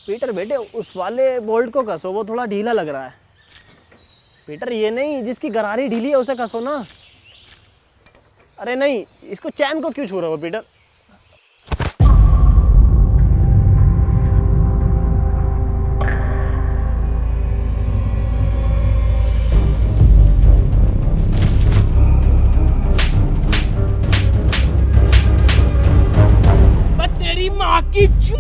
Peter बेटे उस वाले बोल्ट को कसो, वो थोड़ा ढीला लग रहा है। पीटर ये नहीं, जिसकी गरारी ढीली है उसे कसो ना। अरे नहीं, इसको चैन को क्यों छू रहे हो पीटर? तेरी माँ की चू।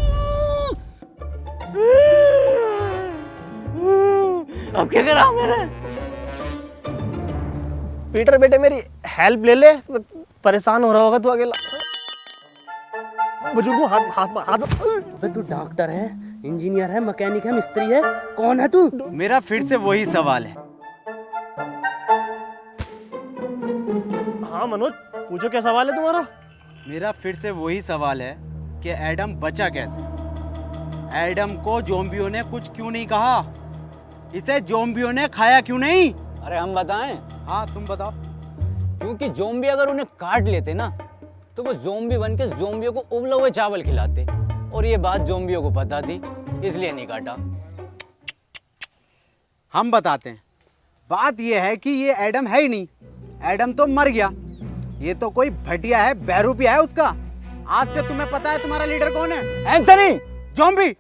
अब क्या करा मैंने? पीटर बेटे मेरी हेल्प ले ले, परेशान हो रहा होगा तू अकेला। बुजुर्ग हाथ हाथ हाथ। अबे तू डॉक्टर है, इंजीनियर है, मैकेनिक है, मिस्त्री है, कौन है तू? मेरा फिर से वही सवाल है। हाँ मनोज, पूछो क्या सवाल है तुम्हारा? मेरा फिर से वही सवाल है कि एडम बचा कैसे? एडम को ज़ॉम्बियों ने कुछ क्यों नहीं कहा? इसे ज़ॉम्बियों ने खाया क्यों नहीं? अरे हम बताएं? हाँ तुम बताओ। क्योंकि ज़ॉम्बी अगर उन्हें काट लेते ना तो वो ज़ॉम्बी बन के ज़ॉम्बियों को उबले हुए चावल खिलाते, और ये बात ज़ॉम्बियों को पता थी, इसलिए नहीं काटा। हम बताते हैं। बात यह है कि ये एडम है ही नहीं। एडम तो मर गया। ये तो कोई भटिया है, बहरूपिया है उसका। आज से तुम्हें पता है तुम्हारा लीडर कौन है? एंथनी। ज़ॉम्बी।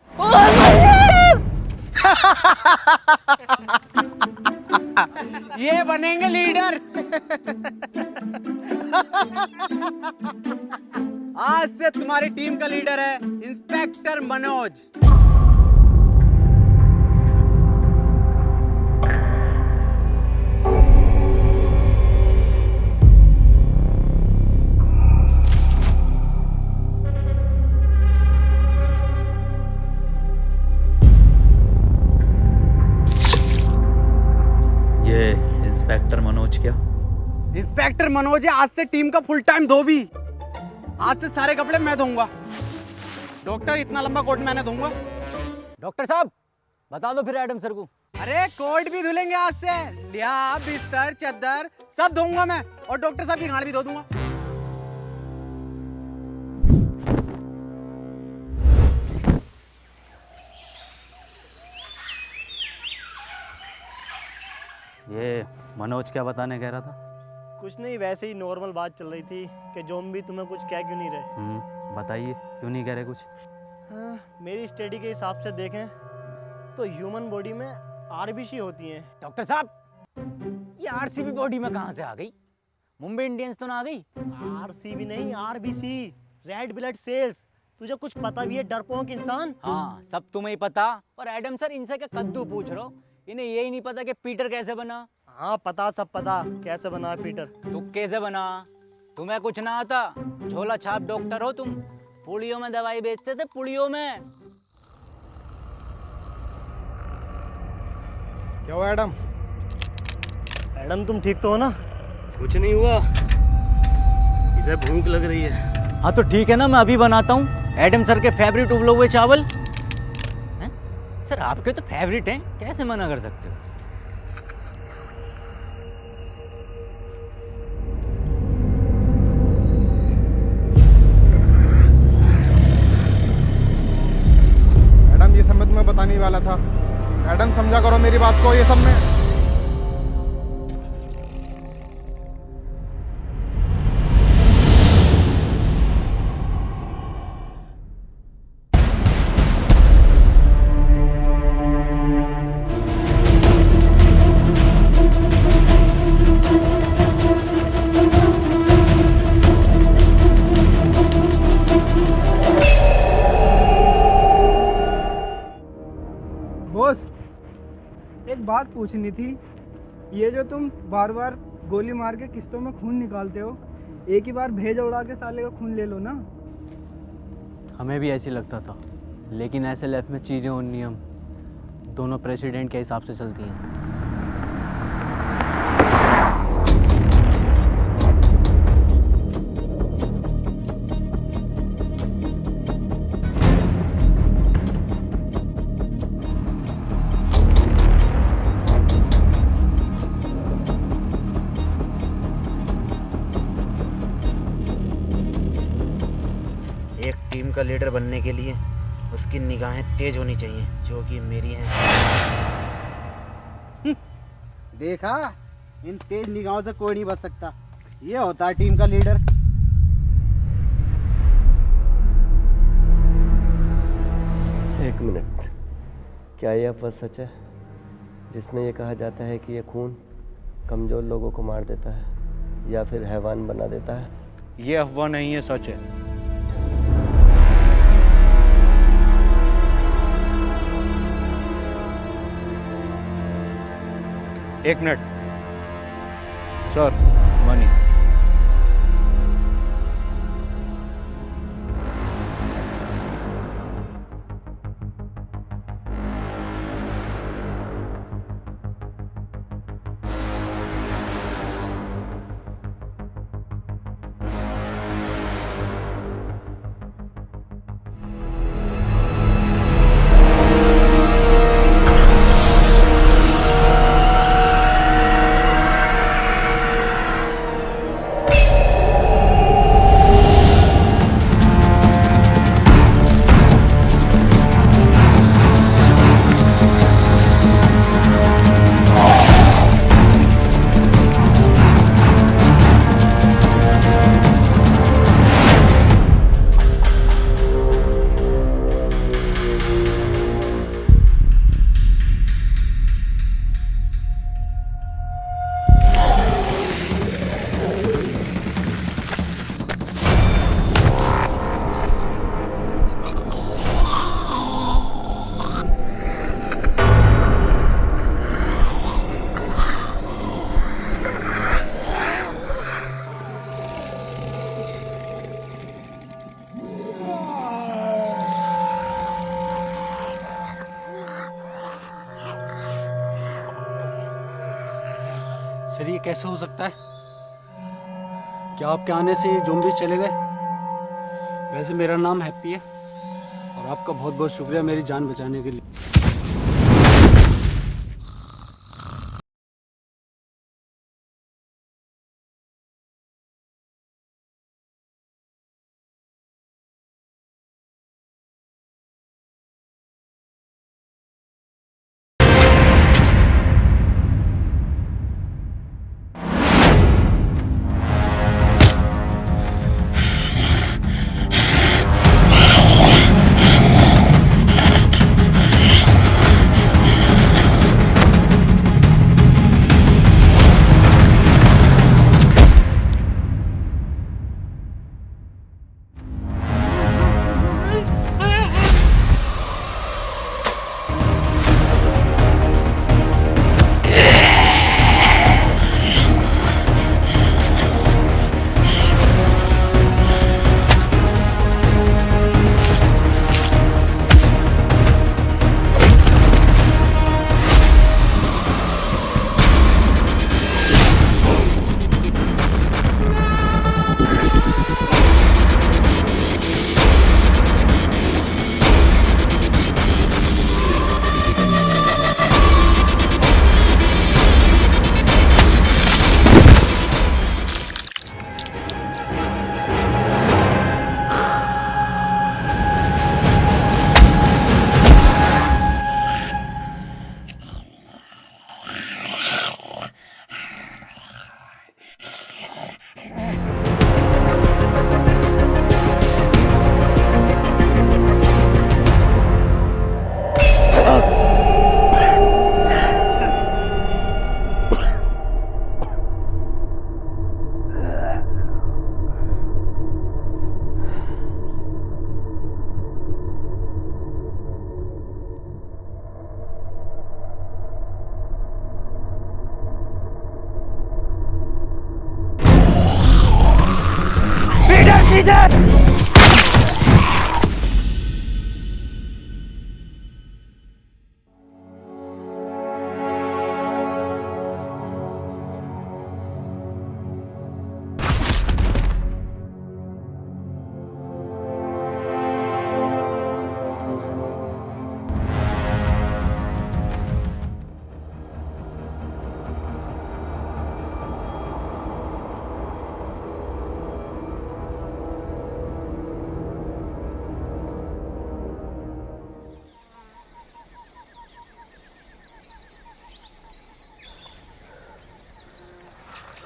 ये बनेंगे लीडर। आज से तुम्हारी टीम का लीडर है इंस्पेक्टर मनोज। ये इंस्पेक्टर मनोज क्या? इंस्पेक्टर मनोज है आज से टीम का फुल टाइम धोबी। आज से सारे कपड़े मैं धोऊंगा। डॉक्टर इतना लंबा कोट मैंने धोऊंगा। डॉक्टर साहब बता दो फिर एडम सर को। अरे कोट भी धुलेंगे आज से। लिया बिस्तर चद्दर सब धोऊंगा मैं, और डॉक्टर साहब की गांड भी धो दूंगा। ये मनोज क्या बताने कह रहा था? कुछ नहीं, वैसे ही नॉर्मल बात चल रही थी कि ज़ॉम्बी तुम्हें कुछ कह क्यों नहीं रहे। बताइए, क्यों नहीं कह रहे कुछ? हाँ, मेरी स्टडी के हिसाब से देखें तो ह्यूमन बॉडी में आरबीसी होती हैं। डॉक्टर साहब ये आरसीबी बॉडी में कहाँ से आ गई? मुंबई इंडियंस तो ना आ गई? आरसीबी नहीं, आरबीसी, रेड ब्लड सेल्स। तुझे कुछ पता भी है डरपोक इंसान? हाँ सब तुम्हें ही पता। और एडम सर इनसे क्या कद्दू पूछ रहे हो? इन्हें यही नहीं पता कि पीटर कैसे बना? हाँ पता, सब पता कैसे बना है पीटर। तू कैसे बना? तुम्हें कुछ ना आता? झोला छाप डॉक्टर हो तुम। पुड़ियों में दवाई बेचते थे, पुड़ियों में। क्या हुआ एडम? एडम तुम ठीक तो हो ना? कुछ नहीं हुआ, इसे भूख लग रही है। हाँ तो ठीक है ना, मैं अभी बनाता हूँ एडम सर के फेवरेट उबले हुए चावल। हैं? सर आपके तो फेवरेट हैं, कैसे मना कर सकते हो? एडम ये सब मैं तुम्हें बताने ही वाला था। एडम समझा करो मेरी बात को। ये सब में बॉस एक बात पूछनी थी। ये जो तुम बार बार गोली मार के किस्तों में खून निकालते हो, एक ही बार भेजा उड़ा के साले का खून ले लो ना। हमें भी ऐसे लगता था, लेकिन ऐसे लाइफ में चीज़ें और नियम दोनों प्रेसिडेंट के हिसाब से चलती हैं। एक टीम का लीडर बनने के लिए उसकी निगाहें तेज होनी चाहिए, जो कि मेरी हैं। देखा, इन तेज निगाहों से कोई नहीं बच सकता। ये होता है टीम का लीडर। एक मिनट, क्या यह अफवाह सच है जिसमें यह कहा जाता है कि यह खून कमज़ोर लोगों को मार देता है या फिर हैवान बना देता है? ये अफवाह नहीं है, सच है। एक मिनट सर, मनी। सर, ये कैसे हो सकता है? क्या आपके आने से ये ज़ॉम्बीज़ चले गए? वैसे मेरा नाम हैप्पी है और आपका बहुत बहुत शुक्रिया मेरी जान बचाने के लिए।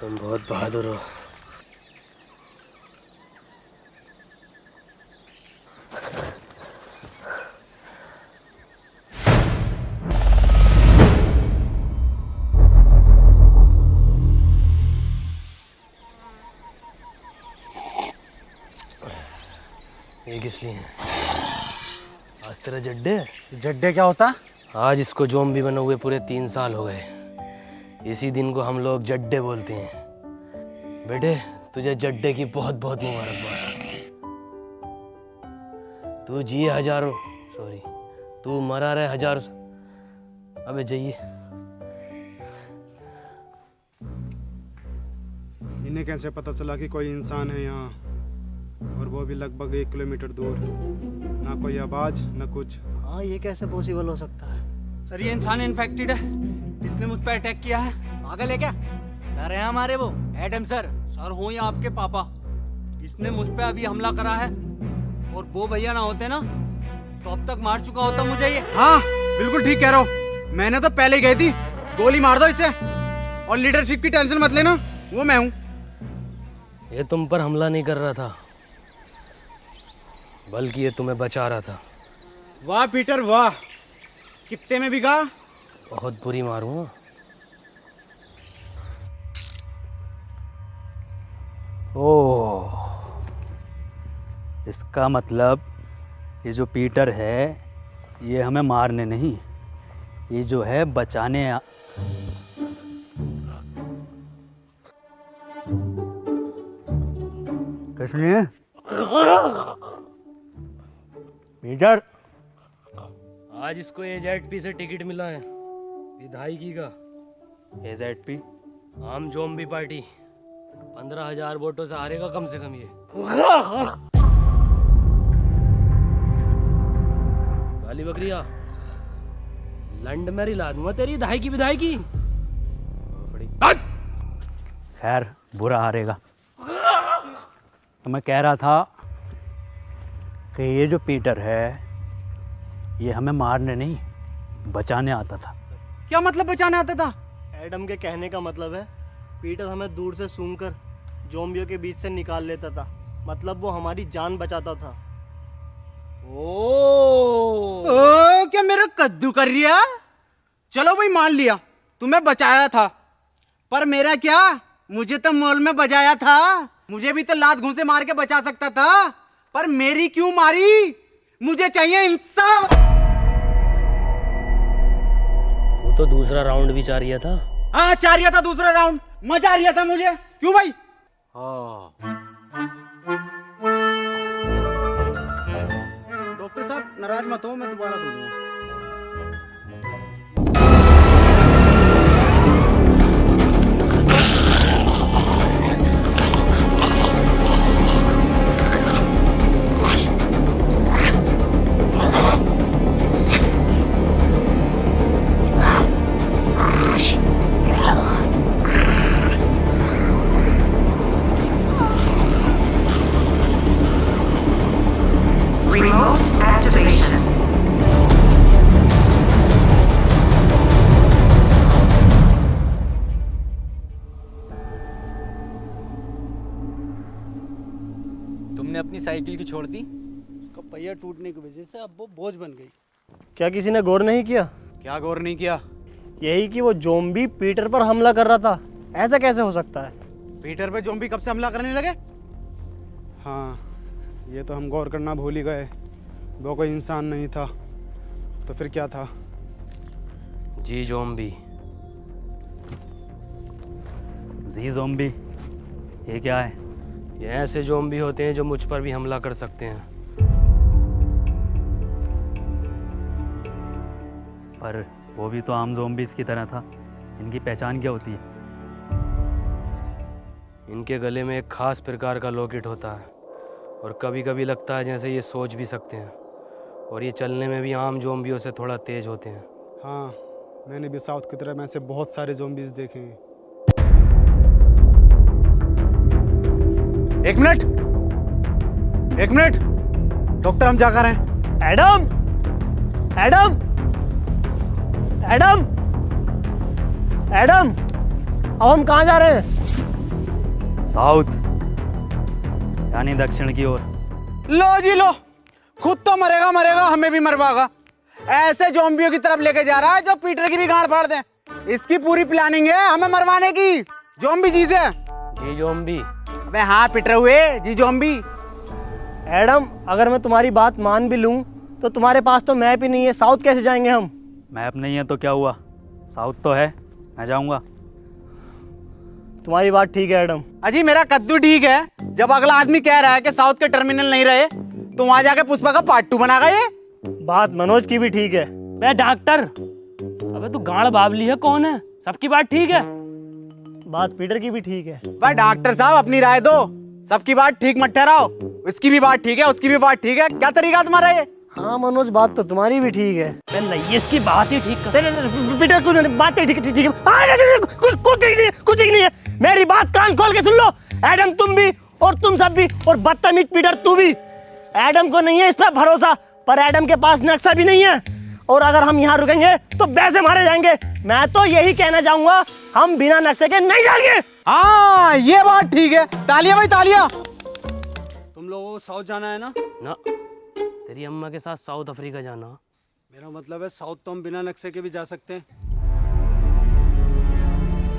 तुम बहुत बहादुर हो। ये किस लिए है? आज तेरा जड्डे? जड्डे क्या होता? आज इसको ज़ॉम्बी बने हुए पूरे 3 साल हो गए। इसी दिन को हम लोग जड्डे बोलते हैं। बेटे तुझे जड्डे की बहुत बहुत मुबारकबाद। तू जिए हजारों, सॉरी तू मरा रहे हजारों। अबे जाइए। इन्हें कैसे पता चला कि कोई इंसान है यहाँ, और वो भी लगभग 1 किलोमीटर दूर? ना कोई आवाज ना कुछ। हाँ ये कैसे पॉसिबल हो सकता है? सर ये इंसान इन्फेक्टेड है, इसने मुझ पर अटैक किया है। पागल है क्या? सर है हमारे वो एडम सर। सर हो या आपके पापा, इसने मुझ पे अभी हमला करा है, और वो भैया ना होते ना तो अब तक मार चुका होता मुझे ये। हाँ बिल्कुल ठीक कह रहा हो, मैंने तो पहले गई थी। गोली मार दो इसे, और लीडरशिप की टेंशन मत लेना, वो मैं हूँ। ये तुम पर हमला नहीं कर रहा था, बल्कि ये तुम्हें बचा रहा था। वाह पीटर वाह, कितने में बिका? बहुत बुरी मारूंगा। ओह, इसका मतलब ये जो पीटर है ये हमें मारने नहीं, ये जो है बचाने किसने? पीटर, आज इसको AZP से टिकट मिला है विधायकी का। AZP? आम ज़ॉम्बी पार्टी 15,000 वोटों से हारेगा कम से कम ये। काली बकरिया, लंड में रिला दूंगा तेरी धाई की विधायकी। खैर बुरा हारेगा। तो मैं कह रहा था कि ये जो पीटर है ये हमें मारने नहीं बचाने आता था। क्या मतलब बचाने आता था? एडम के कहने का मतलब है पीटर हमें दूर से सूंघकर ज़ॉम्बियों के बीच से निकाल लेता था, मतलब वो हमारी जान बचाता था। ओ क्या मेरा कद्दू कर रिया? चलो भाई मान लिया तुम्हें बचाया था, पर मेरा क्या, मुझे तो मॉल में बजाया था। मुझे भी तो लात घूंसे मार के बचा सकता था, पर मेरी क्यों मारी? मुझे चाहिए इंसाफ। वो तो दूसरा राउंड भी चाह रहा था। हाँ चाह रहा था दूसरा राउंड, मजा आ रहा था मुझे। क्यों भाई? डॉक्टर साहब नाराज मत हो, मैं दोबारा दे दूंगा। Remote activation. तुमने अपनी साइकिल की छोड़ दी? उसका पहिया टूटने की वजह से अब वो बोझ बन गई। क्या किसी ने गौर नहीं किया? क्या गौर नहीं किया? यही कि वो ज़ॉम्बी पीटर पर हमला कर रहा था। ऐसा कैसे हो सकता है? पीटर पे ज़ॉम्बी कब से हमला करने लगे? हाँ ये तो हम गौर करना भूल ही गए, वो कोई इंसान नहीं था तो फिर क्या था? जी ज़ॉम्बी। जी ज़ॉम्बी, ये क्या है? ये ऐसे ज़ॉम्बी होते हैं जो मुझ पर भी हमला कर सकते हैं। पर वो भी तो आम ज़ॉम्बीज़ की तरह था, इनकी पहचान क्या होती है? इनके गले में एक खास प्रकार का लॉकेट होता है, और कभी कभी लगता है जैसे ये सोच भी सकते हैं, और ये चलने में भी आम ज़ॉम्बियों से थोड़ा तेज होते हैं। हाँ मैंने भी साउथ की तरफ में ऐसे बहुत सारे ज़ॉम्बीज़ देखे हैं। एक मिनट डॉक्टर, हम जाकर हैं। एडम, एडम, एडम, एडम, अब हम कहाँ जा रहे हैं? साउथ यानी दक्षिण की ओर। लो जी लो, खुद तो मरेगा मरेगा, हमें भी मरवाएगा। ऐसे ज़ॉम्बियों की तरफ लेके जा रहा है जो पीटर की भी गांड फाड़ दे। इसकी पूरी प्लानिंग है हमें मरवाने की। ज़ॉम्बी जी से। जी ज़ॉम्बी। अबे हाँ पीटर हुए जी ज़ॉम्बी। एडम, अगर मैं तुम्हारी बात मान भी लूँ तो तुम्हारे पास तो मैप ही नहीं है, साउथ कैसे जाएंगे हम? मैप नहीं है तो क्या हुआ, साउथ तो है, मैं जाऊंगा। तुम्हारी बात ठीक है एडम। अजी मेरा कद्दू ठीक है, जब अगला आदमी कह रहा है कि साउथ के टर्मिनल नहीं रहे तो वहां जाके पुष्पा का पार्ट 2 बनागा ये। बात मनोज की भी ठीक है। बे डॉक्टर, अबे तू गाड़ बावली है कौन है? सबकी बात ठीक है। बात पीटर की भी ठीक है। भाई डॉक्टर साहब अपनी राय दो, सबकी बात ठीक मत ठहराओ। इसकी भी बात ठीक है, उसकी भी बात ठीक है, क्या तरीका तुम्हारा ये? हाँ मनोज, बात तो तुम्हारी भी ठीक है। नहीं, इसकी बात ही ठीक कर। पीटर बात ठीक है, ठीक है। कुछ ठीक नहीं है। मेरी बात कान खोल के सुन लो। एडम तुम भी और तुम सब भी, और बदतमीज पीटर तू भी। एडम को नहीं है इस पर भरोसा, पर एडम के पास नक्शा भी नहीं है, और अगर हम यहाँ रुकेंगे तो वैसे मारे जाएंगे। मैं तो यही कहना चाहूंगा, हम बिना नक्शे के नहीं जाएंगे। हाँ ये बात ठीक है। तालियां भाई तालियां। तुम लोगों को साउथ जाना है ना? ना, तेरी अम्मा के साथ साउथ अफ्रीका जाना। मेरा मतलब है साउथ तो हम बिना नक्शे के भी जा सकते हैं।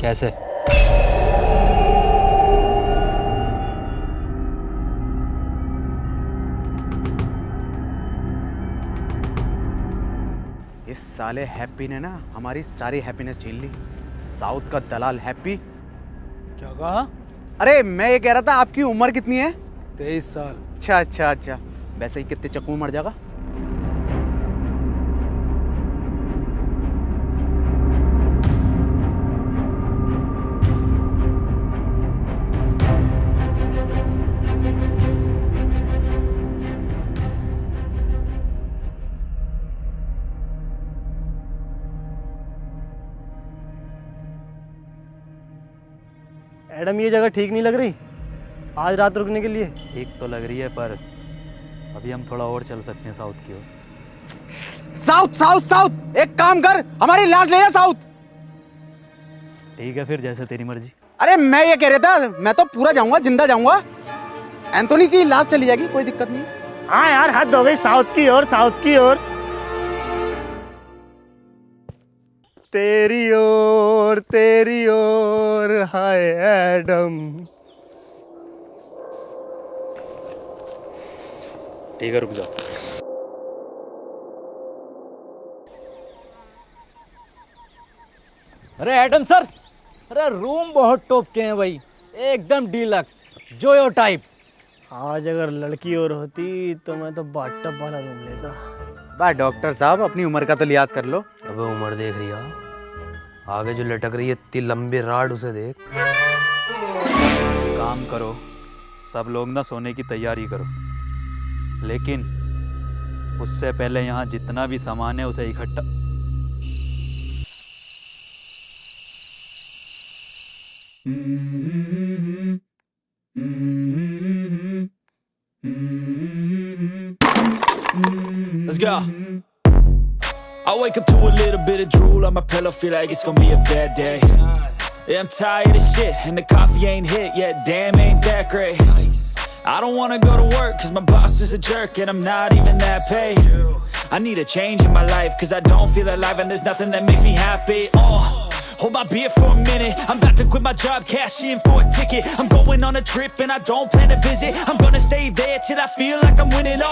कैसे? इस साले हैप्पी ने ना हमारी सारी हैप्पीनेस छीन ली। साउथ का दलाल हैप्पी। क्या कहा? अरे मैं ये कह रहा था आपकी उम्र कितनी है? 23 साल। अच्छा अच्छा अच्छा, वैसे ही कितने चक्कू मर जाएगा? एडम, ये जगह ठीक नहीं लग रही आज रात रुकने के लिए। ठीक तो लग रही है, पर अभी हम थोड़ा और चल सकते हैं साउथ की ओर। साउथ साउथ साउथ, एक काम कर, हमारी लाश ले जा साउथ। ठीक है फिर, जैसे तेरी मर्जी। अरे मैं ये कह रहा था, मैं तो पूरा जाऊंगा, जिंदा जाऊंगा। एंथोनी की लाश चली जाएगी, कोई दिक्कत नहीं। हाँ यार, हद हो गई, साउथ की ओर, साउथ की ओर। तेरी ओर हाय एडम। ठीक है, रुक जाओ। अरे एडम सर, अरे रूम बहुत टॉप के हैं भाई, एकदम डीलक्स जोयो टाइप। आज अगर लड़की और होती तो मैं तो बाथटब वाला रूम लेता। भाई डॉक्टर साहब अपनी उम्र का तो लिहाज कर लो। अबे उम्र देख रही है, आगे जो लटक रही है इतनी लंबी राड, उसे देख। काम करो, सब लोग ना सोने की तैयारी करो, लेकिन उससे पहले यहाँ जितना भी सामान है उसे इकट्ठा। Let's go. I wake up to a little bit of drool on my pillow, feel like it's gonna be a bad day. Yeah, I'm tired of shit, and the coffee ain't hit yet, damn ain't that great. I don't wanna go to work, cause my boss is a jerk, and I'm not even that paid. I need a change in my life, cause I don't feel alive, and there's nothing that makes me happy. Hold my beer for a minute, I'm about to quit my job, cash in for a ticket. I'm going on a trip and I don't plan to visit, I'm gonna stay there till I feel like I'm winning,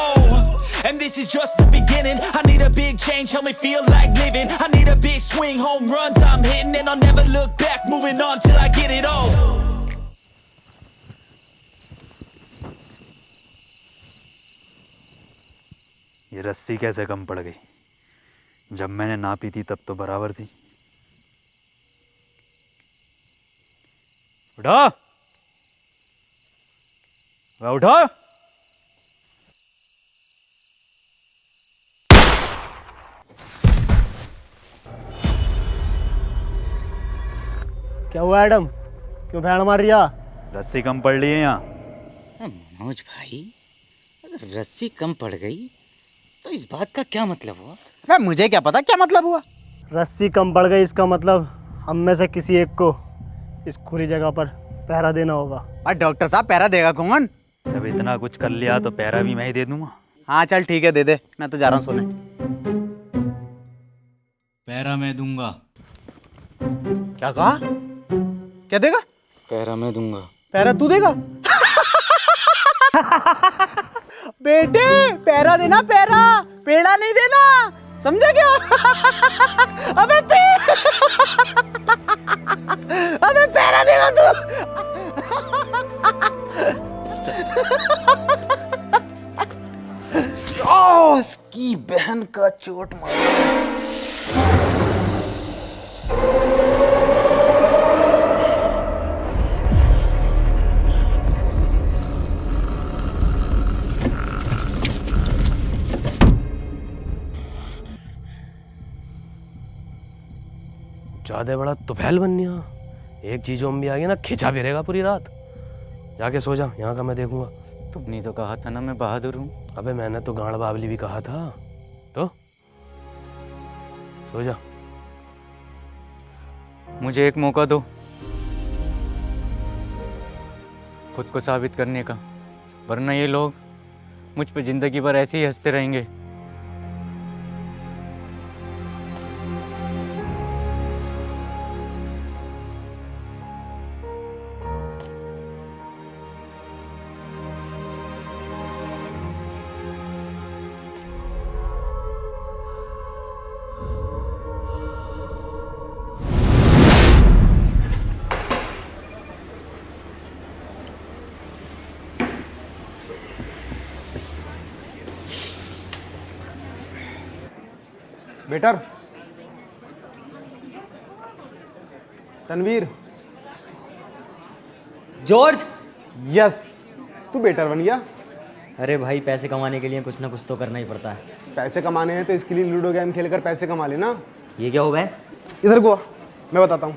and this is just the beginning. I need a big change, help me feel like living. I need a big swing, home runs I'm hitting, and I'll never look back, moving on till I get it all. ये रस्सी कैसे कम पड़ गई? जब मैंने ना P थी तब तो बराबर थी। उठो, उठो। क्या हुआ एडम, क्यों भैंड मार रिया? रस्सी कम पड़ रही है यहाँ। मनोज भाई, अगर रस्सी कम पड़ गई तो इस बात का क्या मतलब हुआ? मैं मुझे क्या पता क्या मतलब हुआ। रस्सी कम पड़ गई, इसका मतलब हम में से किसी एक को इस खुली जगह पर पहरा देना होगा। और डॉक्टर साहब पैरा देगा कौन? जब इतना कुछ कर लिया तो पैरा भी मैं ही दे दूंगा। हाँ चल ठीक है, दे दे, मैं तो जा रहा हूँ सोने। पैरा मैं दूंगा। क्या कहा? क्या देगा? पैरा मैं दूंगा। पैरा तू देगा? बेटे पैरा देना, पैरा, पेड़ा नहीं देना, समझा क्या? अबे अबे पैरा देगा तू। ओ उसकी बहन का चोट मारा। ज्यादा बड़ा तुफैल बननिया, एक चीज ज़ॉम्बी आ गया ना खिंचा फिरेगा पूरी रात। जाके सो जा, यहाँ का मैं देखूंगा। तुमने तो कहा था ना मैं बहादुर हूँ। अबे मैंने तो गांड बावली भी कहा था, तो सो जा। मुझे एक मौका दो खुद को साबित करने का, वरना ये लोग मुझ पे जिंदगी भर ऐसे ही हंसते रहेंगे। Better, Tanveer, George. यस, तू बेटर बन गया। अरे भाई पैसे कमाने के लिए कुछ ना कुछ तो करना ही पड़ता है। पैसे कमाने हैं तो इसके लिए लूडो गेम खेलकर पैसे कमा लेना। ये क्या हो गया? इधर को आ, मैं बताता हूँ।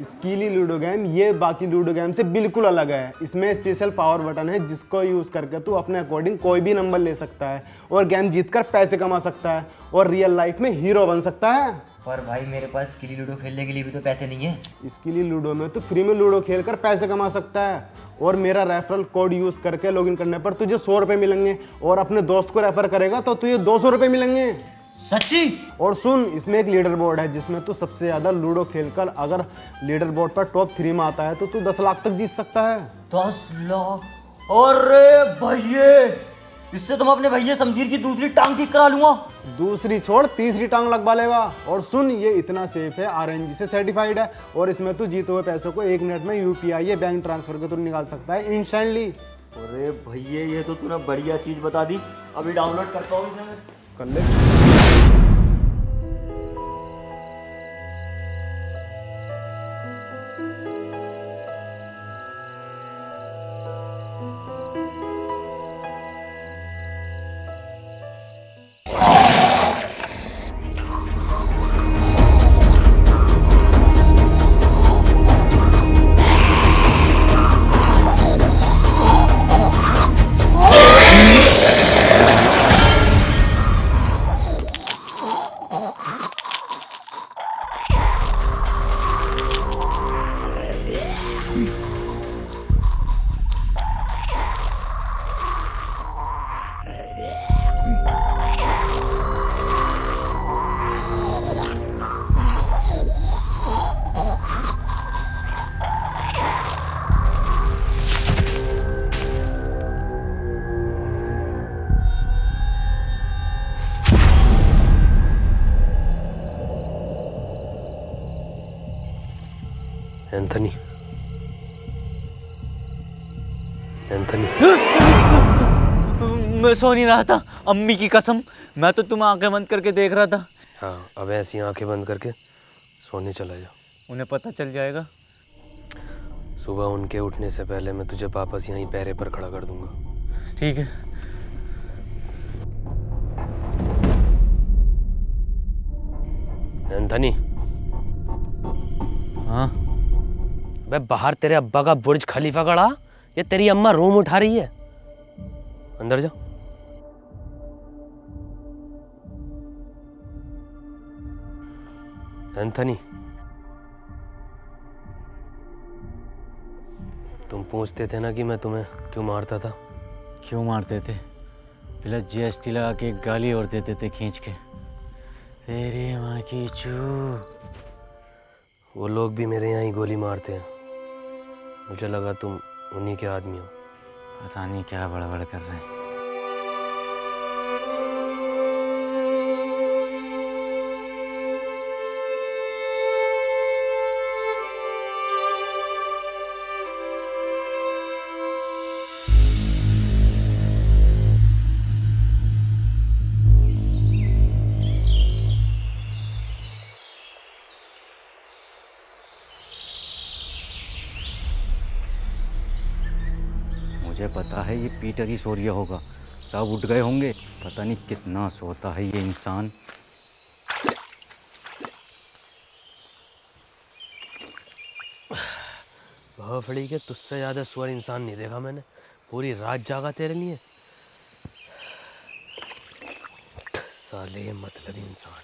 स्कीली लूडो गेम ये बाकी लूडो गेम से बिल्कुल अलग है। इसमें स्पेशल पावर बटन है जिसको यूज़ करके तू अपने अकॉर्डिंग कोई भी नंबर ले सकता है और गेम जीतकर पैसे कमा सकता है और रियल लाइफ में हीरो बन सकता है। पर भाई मेरे पास स्कीली लूडो खेलने के लिए भी तो पैसे नहीं है। स्कीली लूडो में तू फ्री में लूडो खेलकर पैसे कमा सकता है और मेरा रेफरल कोड यूज़ करके लॉगिन करने पर तुझे 100 रुपये मिलेंगे और अपने दोस्त को रेफर करेगा तो तुझे 200 रुपये मिलेंगे। सच्ची? और सुन, इसमें एक लीडर बोर्ड है जिसमें तू सबसे ज़्यादा लूडो खेलकर अगर लीडर बोर्ड पर टॉप 3 में आता है तो तू 10 लाख तक जीत सकता है। 10 लाख? अरे भैये, इससे तुम अपने भैया शमशीर की दूसरी टांग ठीक करा लूंगा। दूसरी छोड़, तीसरी टांग लगवा लेगा। और सुन, ये इतना सेफ है, RNG से सर्टिफाइड है और इसमें तू जीते हुए पैसों को 1 मिनट में UPI या बैंक ट्रांसफर के थ्रू निकाल सकता है इंस्टेंटली। अरे भैया ये तो तूने बढ़िया चीज बता दी, अभी डाउनलोड करता हूँ इसे मैं। कर ले। एंथनी, एंथनी, मैं सो नहीं रहा था, अम्मी की कसम, मैं तो तुम आंखें बंद करके देख रहा था। हाँ, अब ऐसी आंखें बंद करके सोने चला जा। उन्हें पता चल जाएगा। सुबह उनके उठने से पहले मैं तुझे वापस यहीं पैरे पर खड़ा कर दूंगा। ठीक है। एंथनी। हाँ? बे बाहर तेरे अब्बा का बुर्ज खलीफा खड़ा, ये तेरी अम्मा रूम उठा रही है। अंदर जा। एंथनी, तुम पूछते थे ना कि मैं तुम्हें क्यों मारता था। क्यों मारते थे? पहले जीएसटी लगा के एक गाली और देते थे खींच के, तेरी माँ की चू। वो लोग भी मेरे यहाँ ही गोली मारते हैं। मुझे लगा तुम उन्हीं के आदमी हो। पता नहीं क्या बड़बड़ कर रहे हैं। मुझे पता है ये पीटर ही सो रिया होगा, सब उठ गए होंगे। पता नहीं कितना सोता है ये इंसान। भोफड़ी के तुझसे ज़्यादा स्वर इंसान नहीं देखा मैंने। पूरी रात जागा तेरे लिए। साले मतलब इंसान।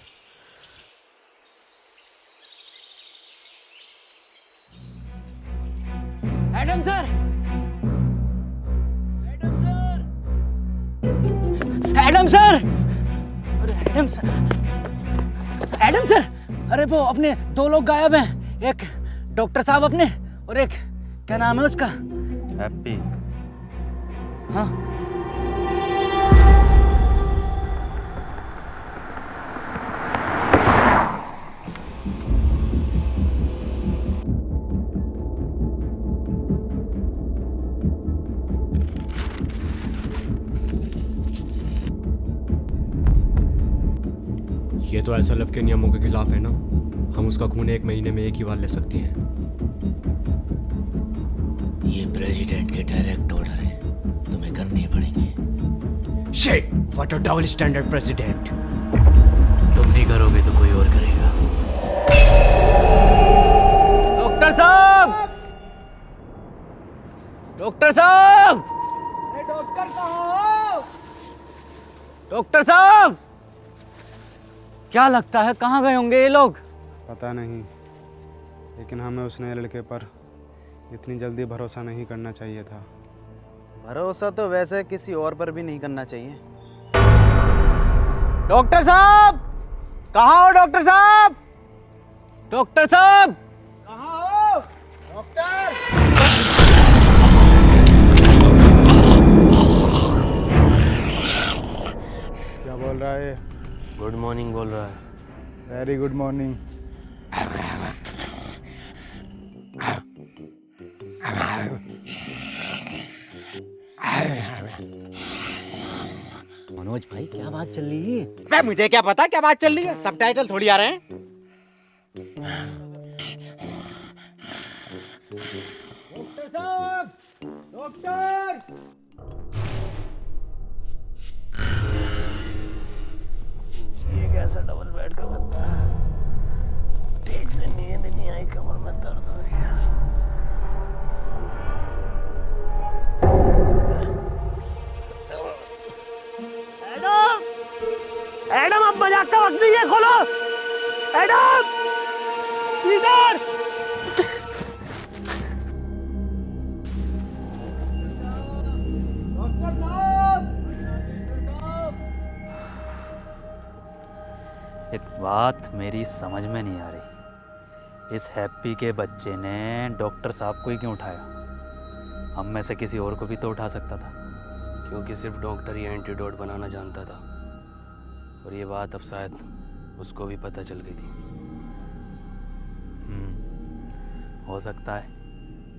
Adam sir! Adam sir! Adam sir! अरे एडम सर! Adam sir! अरे वो अपने 2 लोग गायब हैं। एक डॉक्टर साहब अपने, और एक क्या नाम है उसका? हैप्पी। हाँ। ये तो SLF के नियमों के खिलाफ है ना। हम उसका खून 1 महीने में 1 ही बार ले सकते हैं। ये प्रेसिडेंट के डायरेक्ट ऑर्डर है, तुम्हें करने पड़ेंगे। Shit, what a double standard president. तुम नहीं करोगे तो कोई और करेगा। डॉक्टर साहब! डॉक्टर साहब! डॉक्टर कहाँ हो? डॉक्टर साहब! क्या लगता है कहाँ गए होंगे ये लोग? पता नहीं, लेकिन हमें उस नए लड़के पर इतनी जल्दी भरोसा नहीं करना चाहिए था। भरोसा तो वैसे किसी और पर भी नहीं करना चाहिए। डॉक्टर साहब! कहाँ हो डॉक्टर साहब? डॉक्टर साहब! कहाँ हो? डॉक्टर! क्या बोल रहा है? गुड मॉर्निंग बोल रहा है। Very good morning. मनोज भाई क्या बात चल रही है? मुझे क्या पता क्या बात चल रही है, सबटाइटल थोड़ी आ रहे हैं। डॉक्टर साहब! डॉक्टर! ये कैसा डबल बेड का बंदा है? ठीक से नींद नहीं आई, कमर में दर्द हो गया। एडम! एडम, अब मजाक का वक्त नहीं है, खोलो। एडम! पीटर! डॉक्टर साहब! एक बात मेरी समझ में नहीं आ रही, इस हैप्पी के बच्चे ने डॉक्टर साहब को ही क्यों उठाया? हम में से किसी और को भी तो उठा सकता था। क्योंकि सिर्फ डॉक्टर ही एंटीडोट बनाना जानता था, और ये बात अब शायद उसको भी पता चल गई थी। हो सकता है,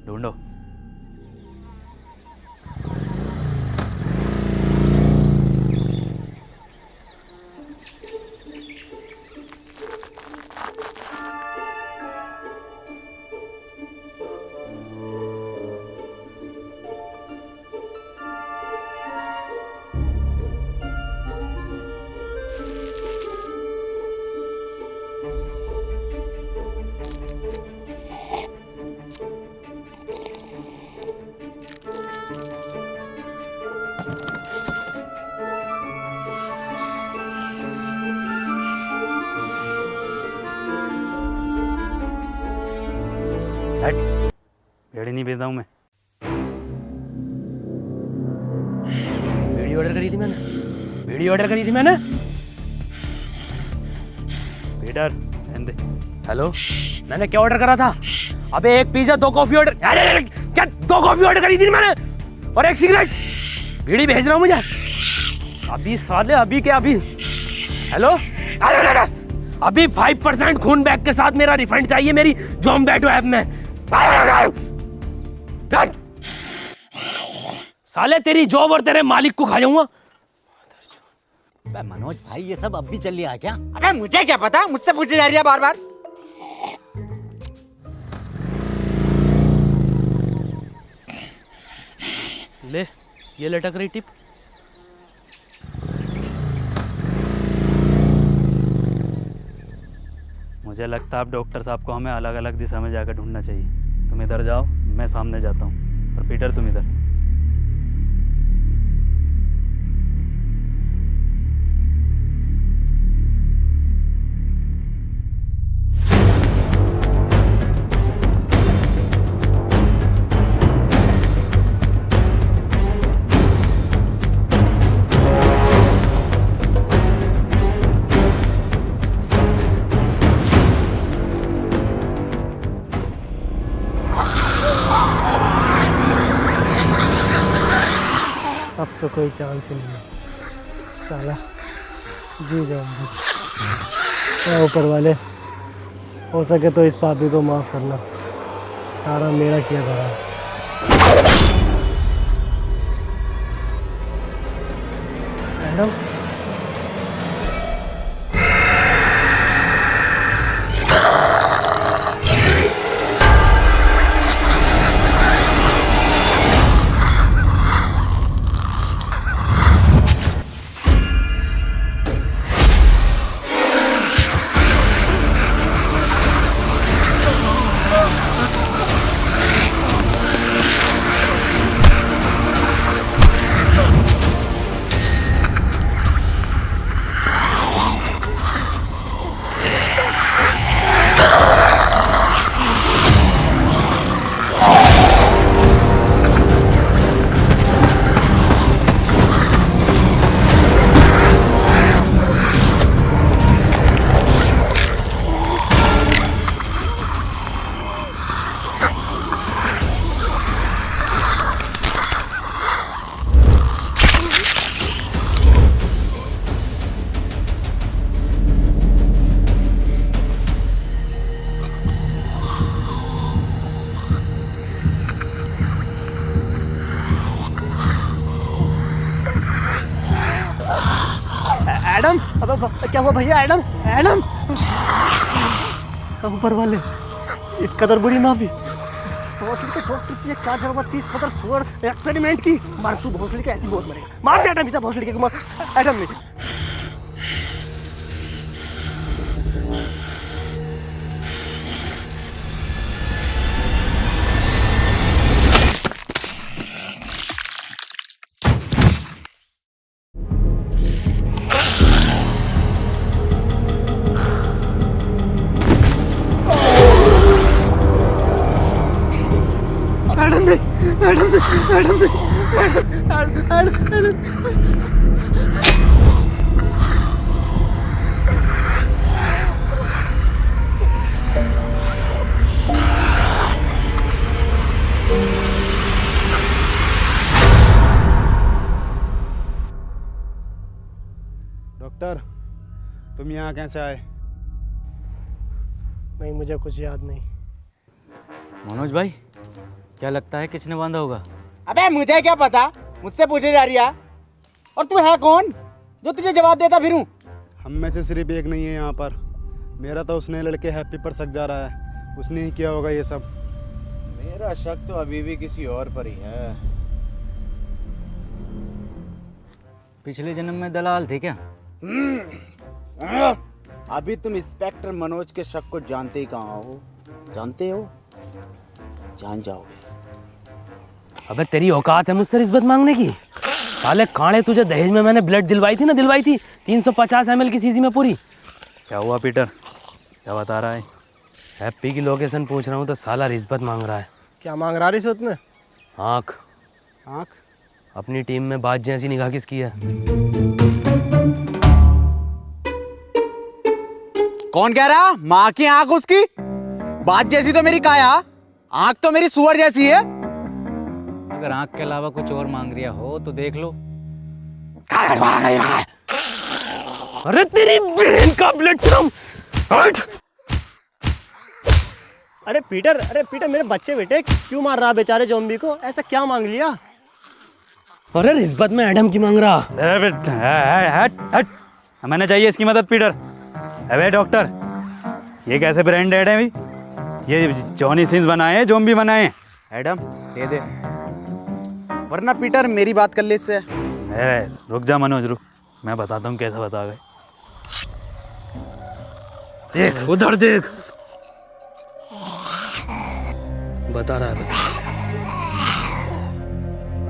ढूंढो। भेड़ी नहीं भेजता हूँ मैं। बीड़ी ऑर्डर करी थी मैंने, बीड़ी ऑर्डर करी थी मैंने। पीटर दे। हेलो, मैंने क्या ऑर्डर करा था? अबे एक पिज्जा, 2 कॉफी ऑर्डर, अरे क्या 2 कॉफी ऑर्डर करी थी मैंने और 1 सिगरेट। बीड़ी भेज रहा हूँ मुझे अभी साले, अभी क्या अभी? हेलो, अरे अभी 5% खून बैग के साथ मेरा रिफंड चाहिए मेरी ज़ोमैटो ऐप में। साले तेरी जॉब और तेरे मालिक को खा जाऊंगा। मनोज भाई ये सब अब भी चल रहा है क्या? अबे मुझे क्या पता, मुझसे पूछे जा रही है बार बार। ले ये लटक रही टिप। मुझे लगता है अब डॉक्टर साहब को हमें अलग अलग दिशा में जाकर ढूंढना चाहिए। तुम इधर जाओ, मैं सामने जाता हूँ, और पीटर तुम इधर। अब तो कोई चांस ही नहीं है साला, जी जाऊंगी। क्या ऊपर वाले, हो सके तो इस पापी को माफ़ करना, सारा मेरा किया धरा है। मैडम, एडम, अब क्या हुआ भैया? एडम, एडम, ऊपर वाले इस कदर बुरी ना भी भोसड़ी को ठोक सकती है। क्या जरूरत थी इस कदर सुअर एक्सपेरिमेंट की? मार तू भोसड़ी के, ऐसी बहुत मरेगा। मार दे एडम, इसे भोसड़ी के मार। एडम नहीं, डॉक्टर, तुम यहाँ कैसे आए? नहीं मुझे कुछ याद नहीं। मनोज भाई क्या लगता है किसने बांधा होगा? अबे मुझे क्या पता, मुझसे पूछे जा रही है। और तू है कौन जो तुझे जवाब देता फिरूं? हम में से सिर्फ एक नहीं है यहाँ पर। मेरा तो उसने लड़के हैप्पी पर शक जा रहा है, उसने ही किया होगा ये सब। मेरा शक तो अभी भी किसी और पर ही है। पिछले जन्म में दलाल थे क्या? अभी तुम इंस्पेक्टर मनोज के शक को जानते ही कहाँ हो? जानते हो, जान जाओगे। अबे तेरी औकात है मुझसे रिश्वत मांगने की? साले कांडे, तुझे दहेज में मैंने ब्लड दिलवाई थी 350 ml की सीसी में पूरी। क्या हुआ पीटर, क्या बता रहा है? हैप्पी की लोकेशन पूछ रहा हूँ तो साला रिश्वत मांग रहा है। क्या मांग रहा रिश्वत में? आँख। आँख? अपनी टीम में बात जैसी निगाह किसकी है? कौन कह रहा? माँ की आंख उसकी, बात जैसी तो मेरी काया, आंख तो मेरी सुअर जैसी है। अगर आंख के अलावा कुछ और मांग रिया हो तो देख लो। अरे तेरी बहन का ब्लड हट! अरे पीटर मेरे बच्चे बेटे क्यों मार रहा बेचारे ज़ॉम्बी को? ऐसा क्या मांग लिया? अरे रिश्वत में एडम की मांग रहा। हट। हमें चाहिए इसकी मदद पीटर। अबे डॉक्टर, ये कैसे ब्रांड एड है भाई? ये जॉनी सिंस बनाए हैं, ज़ॉम्बी बनाए हैं। एडम दे दे, वरना पीटर मेरी बात कर ले इससे। रुक जा मनोज, रुक, मैं बताता हूँ कैसे बता गए। देख उधर देख, बता रहा है।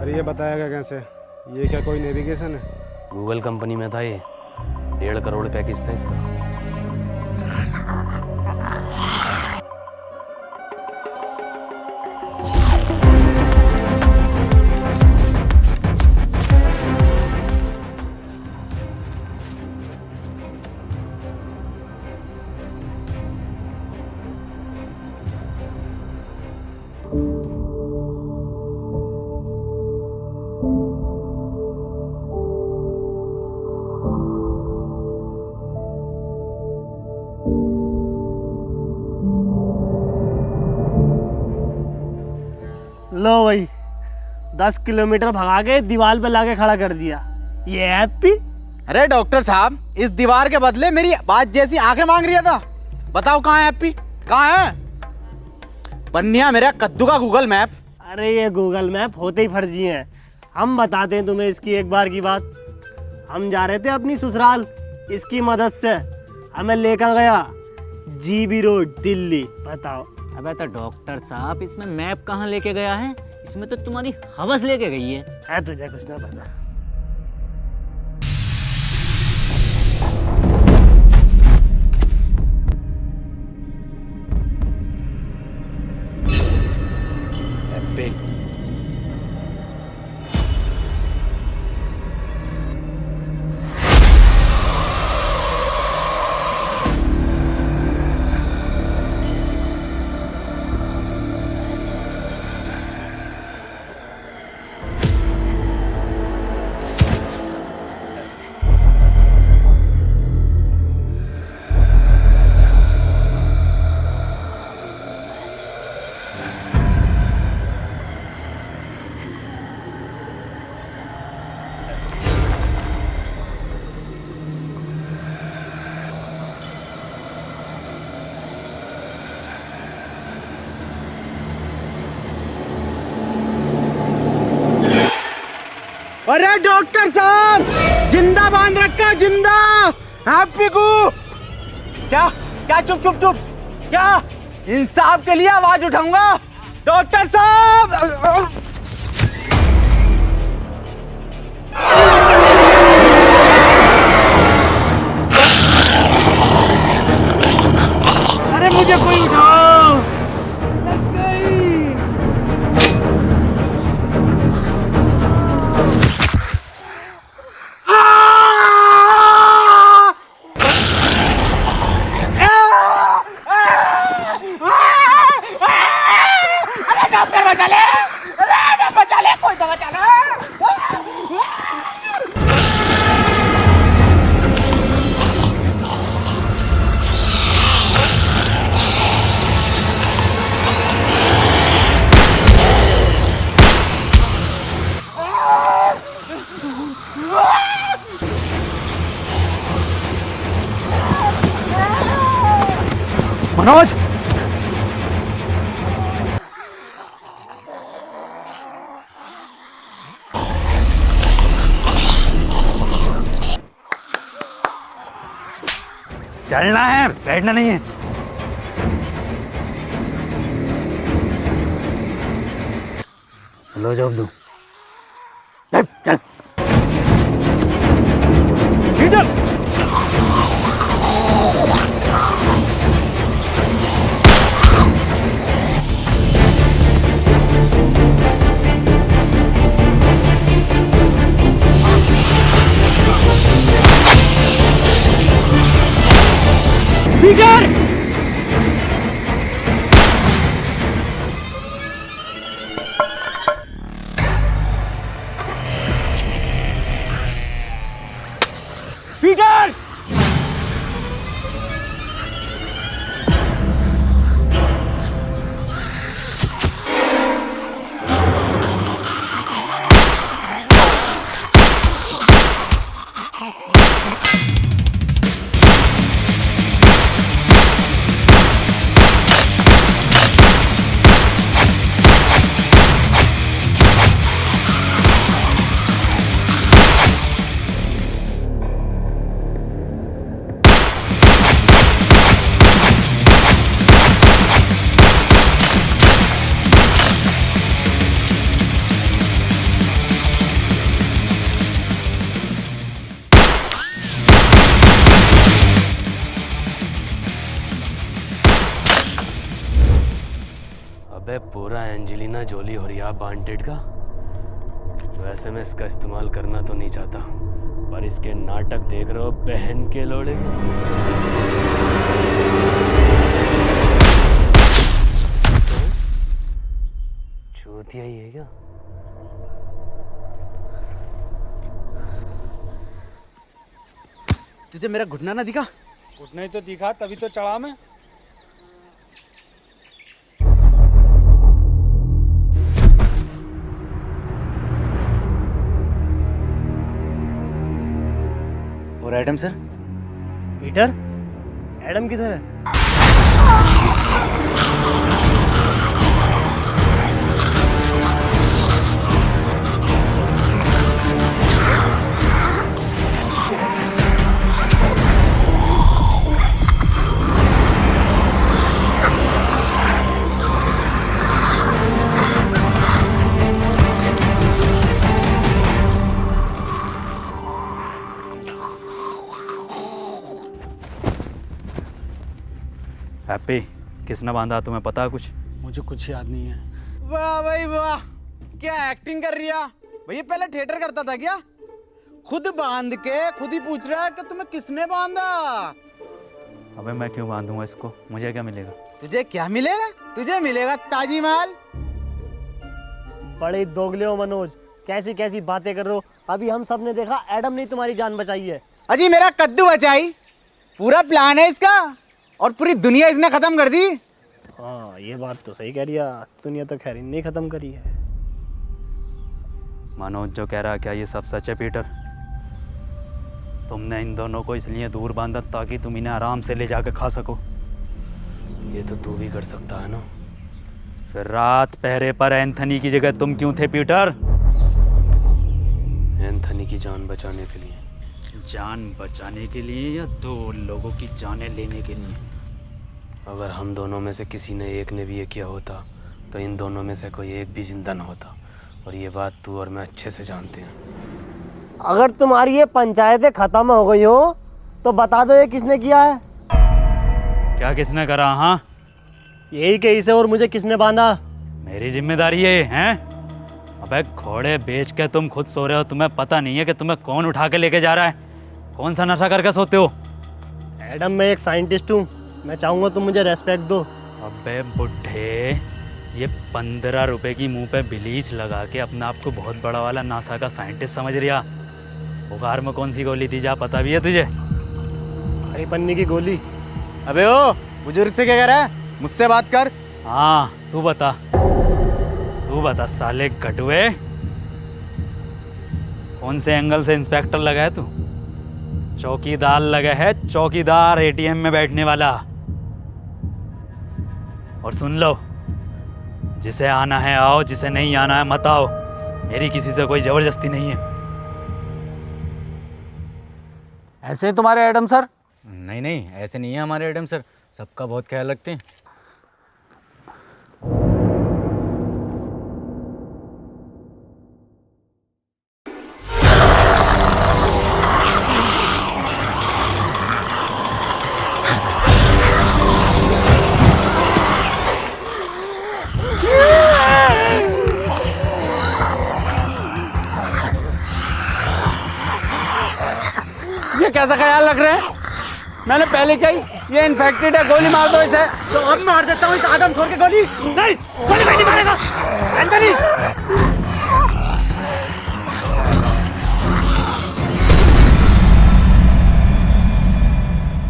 अरे ये बताएगा कैसे? ये क्या कोई नेविगेशन है? गूगल कंपनी में था ये, 1.5 करोड़ पैकेज था इसका। लो भाई, 10 किलोमीटर भगा के दीवार पे लाके खड़ा कर दिया। ये हैप्पी? अरे डॉक्टर साहब, इस दीवार के बदले मेरी बात जैसी आंखें मांग रहा था। बताओ कहाँ है हैप्पी, कहाँ है? बन्निया मेरा कद्दू का गूगल मैप। अरे ये गूगल मैप होते ही फर्जी हैं। हम बताते हैं तुम्हें इसकी एक बार की बात। हम जा रहे थे अपनी ससुराल, इसकी मदद से हमें लेकर गया जीबी रोड दिल्ली। बताओ। अबे तो डॉक्टर साहब, इसमें मैप कहाँ लेके गया है? इसमें तो तुम्हारी हवस लेके गई है। तुझे कुछ ना पता। अरे डॉक्टर साहब, जिंदा बांध रखा, जिंदा हैप्पी को। क्या क्या? चुप चुप चुप। क्या? इंसाफ के लिए आवाज उठाऊंगा डॉक्टर साहब। अरे मुझे कोई उठाओ, लग गई। मनोज, चलना है, बैठना नहीं है। लो जॉब दो, चल चल। पीटर! पीटर! अबे पूरा एंजेलिना जोली हो रिया वांटेड का। वैसे मैं इसका इस्तेमाल करना तो नहीं चाहता, पर इसके नाटक देख रहे हो बहन के लोड़े। चूतिया ही है क्या? तुझे मेरा घुटना ना दिखा? घुटना ही तो दिखा, तभी तो चढ़ा मैं। और एडम सर? पीटर, एडम किधर है? हैप्पी, किसने बांधा तुम्हें पता है कुछ? मुझे कुछ याद नहीं है। वाह भाई वाह, क्या एक्टिंग कर रिया भैया। पहले थिएटर करता था क्या? खुद बांध के खुद ही पूछ रहा है कि तुम्हें किसने बांधा। अबे मैं क्यों बांधूंगा इसको? मुझे क्या मिलेगा? तुझे क्या मिलेगा? तुझे मिलेगा ताजी माल। बड़े दोगले हो मनोज, कैसी कैसी बातें कर रहे हो। अभी हम सब ने देखा एडम ने तुम्हारी जान बचाई है। अजी मेरा कद्दू बचाई, पूरा प्लान है इसका, और पूरी दुनिया इसने खत्म कर दी। हाँ ये बात तो सही कह रिया, दुनिया तो खैर नहीं खत्म करी है। मनोज जो कह रहा है, क्या ये सब सच है पीटर? तुमने इन दोनों को इसलिए दूर बांधा ताकि तुम इन्हें आराम से ले जाकर खा सको। ये तो तू भी कर सकता है ना। फिर रात पहरे पर एंथनी की जगह तुम क्यों थे पीटर? एंथनी की जान बचाने के लिए। जान बचाने के लिए या दो लोगों की जानें लेने के लिए? अगर हम दोनों में से किसी ने एक ने भी ये किया होता तो इन दोनों में से कोई एक भी जिंदा ना होता, और ये बात तू और मैं अच्छे से जानते हैं। अगर तुम्हारी ये पंचायतें खत्म हो गई हो तो बता दो ये किसने किया है। क्या किसने करा? हाँ यही केस है। और मुझे किसने बांधा? मेरी जिम्मेदारी है, हैं? अबे घोड़े बेच के तुम खुद सो रहे हो, तुम्हें पता नहीं है कि तुम्हें कौन उठा के लेके जा रहा है? कौन सा नशा करके सोते हो? एडम मैं एक साइंटिस्ट हूँ, मैं चाहूँगा तुम मुझे रेस्पेक्ट दो। अबे बुढ़े, ये 15 रुपए की मुंह पे ब्लीच लगा के अपने आप को बहुत बड़ा वाला नासा का साइंटिस्ट समझ रिया। बुखार में कौन सी गोली दी जा पता भी है तुझे? हरी पन्नी की गोली। अबे ओ बुजुर्ग से क्या कह रहा है? मुझसे बात कर। हाँ तू बता, तू बता साले गटुए, कौन से एंगल से इंस्पेक्टर लगा है तू? चौकीदार लगा है, चौकीदार एटीएम में बैठने वाला। और सुन लो, जिसे आना है आओ, जिसे नहीं आना है मत आओ। मेरी किसी से कोई जबरदस्ती नहीं है। ऐसे ही तुम्हारे एडम सर? नहीं नहीं, ऐसे नहीं है हमारे एडम सर, सबका बहुत ख्याल रखते हैं। ये कैसा ख्याल रख रहे हैं? मैंने पहले क्या ही ये इन्फेक्टेड है, गोली मार दो इसे। तो अब मार देता हूँ इस आदमखोर के गोली। नहीं, गोली नहीं मारेगा। एंथनी,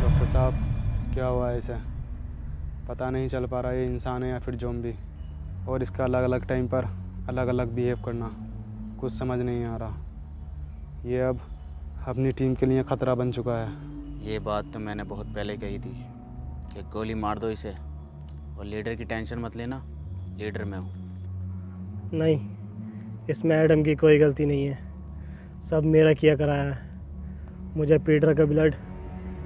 डॉक्टर साहब, क्या हुआ है इसे? पता नहीं चल पा रहा ये इंसान है या फिर ज़ॉम्बी, और इसका अलग अलग टाइम पर अलग अलग बिहेव करना कुछ समझ नहीं आ रहा। ये अब अपनी टीम के लिए ख़तरा बन चुका है। ये बात तो मैंने बहुत पहले कही थी कि गोली मार दो इसे, और लीडर की टेंशन मत लेना, लीडर मैं हूँ। नहीं, इसमें एडम की कोई गलती नहीं है, सब मेरा किया कराया है। मुझे पीटर का ब्लड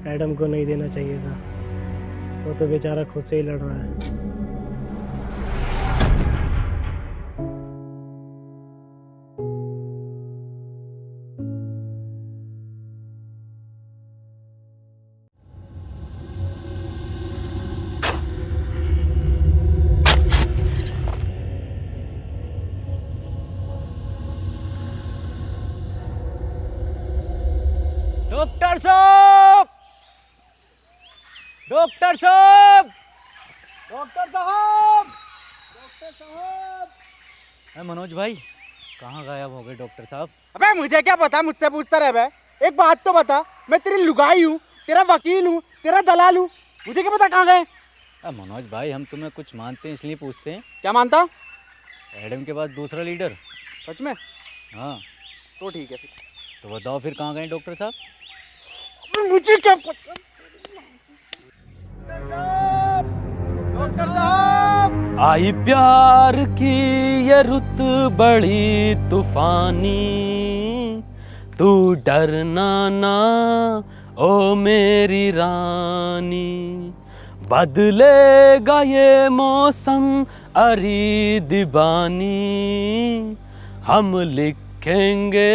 एडम को नहीं देना चाहिए था, वो तो बेचारा खुद से ही लड़ रहा है। डॉक्टर साहब, डॉक्टर साहब, डॉक्टर साहब, डॉक्टर साहब। मनोज भाई, कहाँ गायब हो गए डॉक्टर साहब? अबे मुझे क्या पता, मुझसे पूछता रहे बे। एक बात तो बता, मैं तेरी लुगाई हूँ, तेरा वकील हूँ, तेरा दलाल हूँ, मुझे क्या पता कहाँ गए? मनोज भाई, हम तुम्हें कुछ मानते हैं इसलिए पूछते हैं। क्या मानता? एडम के पास दूसरा लीडर। सच में? हाँ। तो ठीक है फिर। तो बताओ फिर कहाँ गए डॉक्टर साहब? मुझे क्या पता। डॉक्टर साहब, आई प्यार की ये रुत बड़ी तूफानी, तू डरना ना ओ मेरी रानी, बदलेगा ये मौसम अरी दीवानी, हम लिखेंगे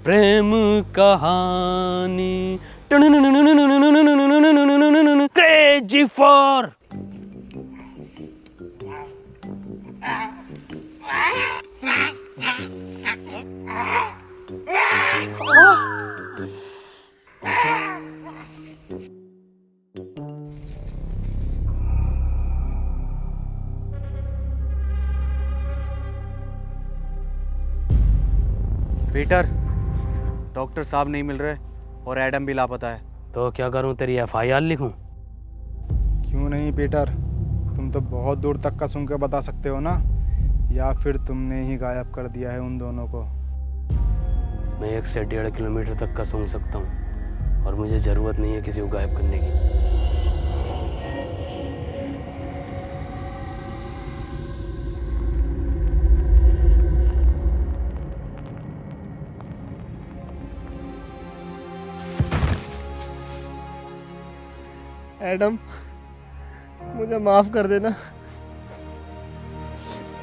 प्रेम कहानी, क्रेजी फॉर। पीटर, डॉक्टर साहब नहीं मिल रहे और एडम भी लापता है। तो क्या करूं, तेरी FIR लिखूं? क्यों नहीं पीटर, तुम तो बहुत दूर तक का सुन के बता सकते हो ना, या फिर तुमने ही गायब कर दिया है उन दोनों को? मैं 1 से 1.5 किलोमीटर तक का सुन सकता हूँ, और मुझे ज़रूरत नहीं है किसी को गायब करने की। एडम, मुझे माफ कर देना,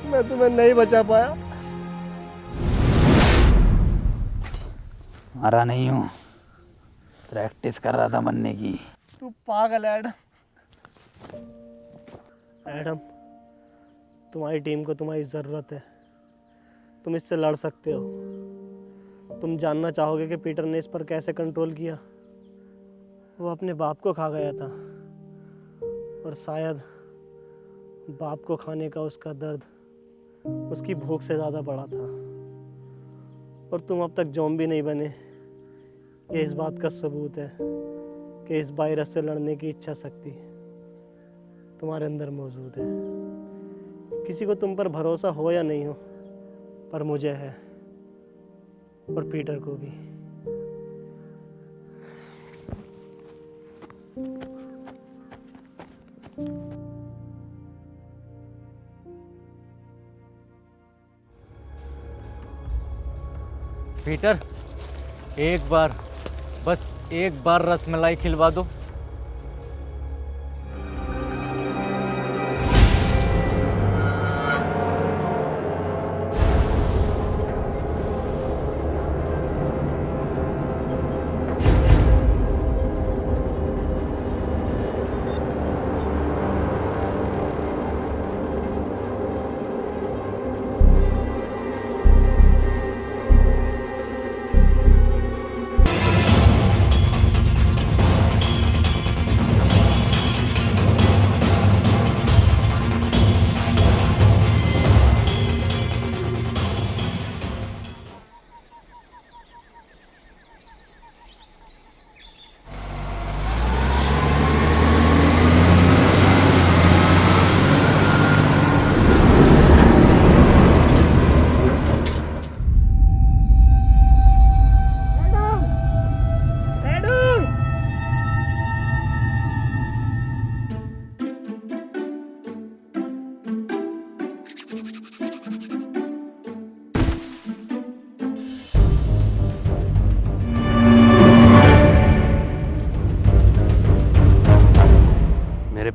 मैं तुम्हें नहीं बचा पाया। मरा नहीं हूँ, प्रैक्टिस कर रहा था मरने की। तू पागल है एडम। एडम, तुम्हारी टीम को तुम्हारी ज़रूरत है, तुम इससे लड़ सकते हो। तुम जानना चाहोगे कि पीटर ने इस पर कैसे कंट्रोल किया। वो अपने बाप को खा गया था, और शायद बाप को खाने का उसका दर्द उसकी भूख से ज़्यादा बड़ा था। और तुम अब तक ज़ॉम्बी नहीं बने, ये इस बात का सबूत है कि इस वायरस से लड़ने की इच्छा शक्ति तुम्हारे अंदर मौजूद है। किसी को तुम पर भरोसा हो या नहीं हो, पर मुझे है, और पीटर को भी। पीटर, एक बार, बस एक बार रसमलाई खिलवा दो।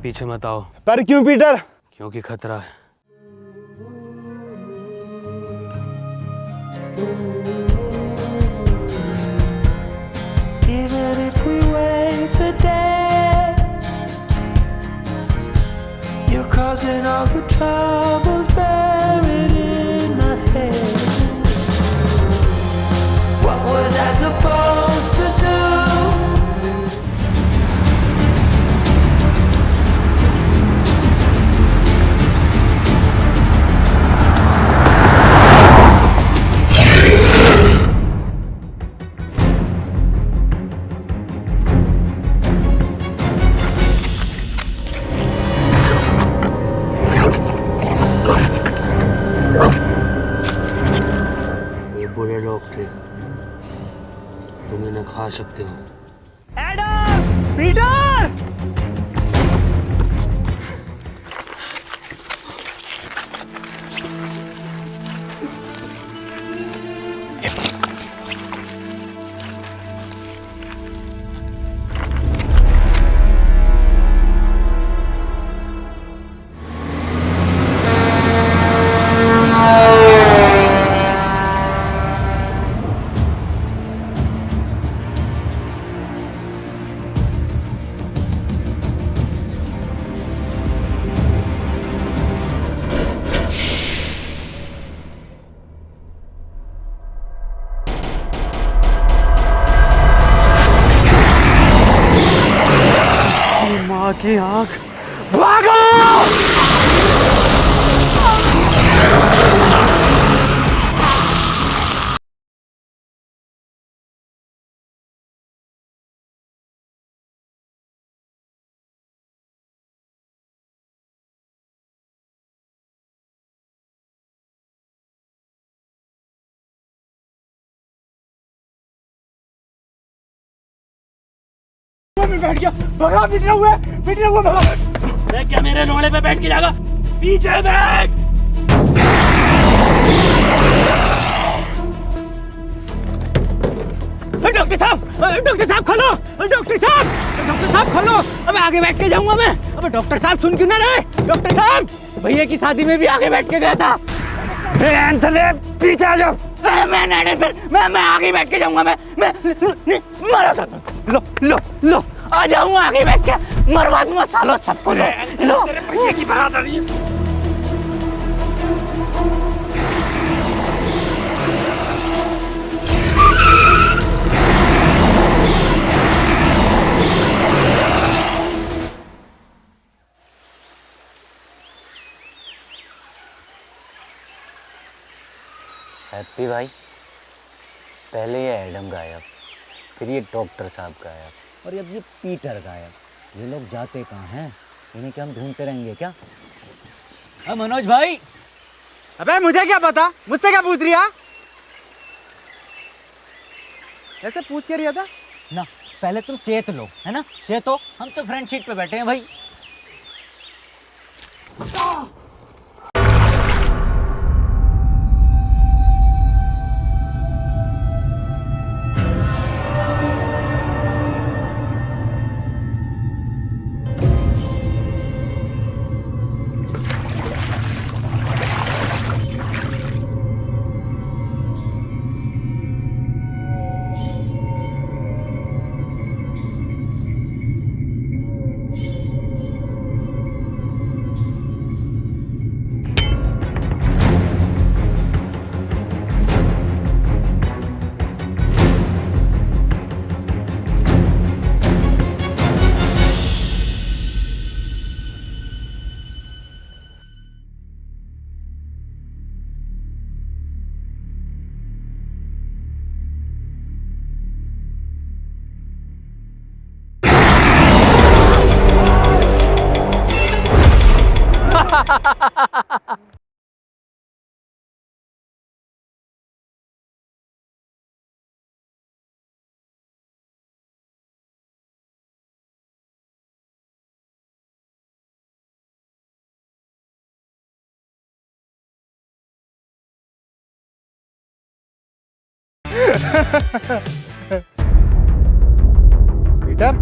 पीछे मत आओ। पर क्यों पीटर? क्योंकि खतरा है। Even if we wave the dead, you're causing all the troubles buried in my head. What was I supposed to do? बुरे लोग थे, तुम इन्हें खा सकते हो। एडम! पीटर! माँ की आँख। भागो! मैं बैठ गया, भगा, पीटना हुआ, भगा। मैं क्या मेरे रोने पे बैठ के जाएगा? पीछे बैठ। डॉक्टर साहब खोलो, डॉक्टर साहब खोलो। अब आगे बैठ के जाऊंगा मैं। अब डॉक्टर साहब सुन क्यों ना रहे? डॉक्टर साहब, भैया की शादी में भी आगे बैठ के गया था। एंथले, पीछे आ जाओ। मैं आगे बैठ के जाऊंगा। मैं मारो सब। लो आ जाऊंगा आगे बैठ के, मरवा दूंगा सालों सबको। लो भैया की बारात आ रही है। हैप्पी भाई, पहले ये एडम गायब, फिर ये डॉक्टर साहब गायब, और अब ये पीटर गायब। ये लोग जाते कहाँ हैं? इन्हें क्या हम ढूंढते रहेंगे क्या? मनोज भाई। अबे मुझे क्या पता, मुझसे क्या पूछ रिया? ऐसे पूछ के रिया था ना, पहले तुम चेत लो, है ना? चेतो, हम तो फ्रंट सीट पे बैठे हैं भाई। Peter,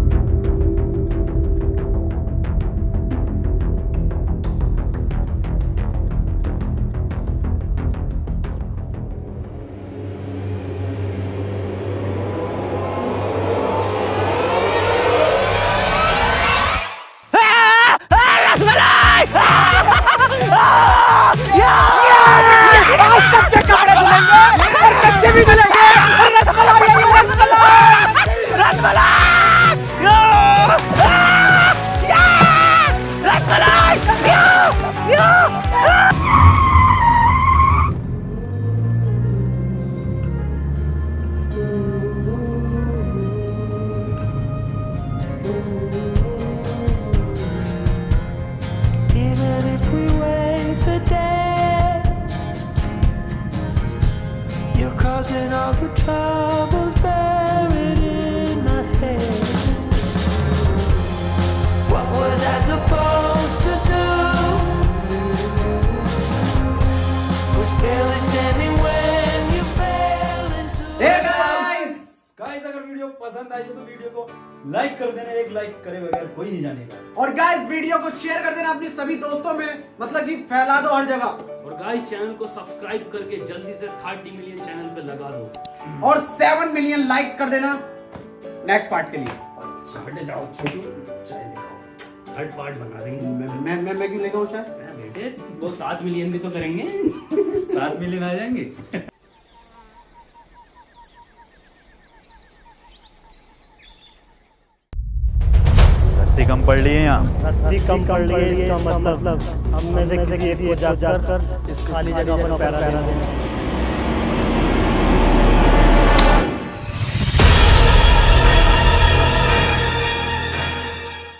causing all the troubles buried in my head. What was I supposed to do? Was barely standing when you fell into guys अगर वीडियो पसंद आई तो वीडियो को लाइक कर देना, एक लाइक करे बगैर कोई नहीं जानेगा। और गाइस वीडियो को शेयर कर देना अपने सभी दोस्तों में, मतलब कि फैला दो हर जगह। और गाइस चैनल को सब्सक्राइब करके जल्दी से 30 मिलियन चैनल पे लगा दो और 7 मिलियन लाइक्स कर देना नेक्स्ट पार्ट के लिए। अच्छा हटे जाओ छोटू, चाय लेकर थर्ड पार्ट बना देंगे। मैं क्यों लेकर आऊं चाय? बेटे वो 7 मिलियन भी तो करेंगे। 7 मिलियन आ जाएंगे। रस्सी कम पड़ रही है यहाँ। रस्सी कम पड़ रही है इसका मतलब हम में से किसी एक को जाकर इस खाली जगह पर पैरा देना।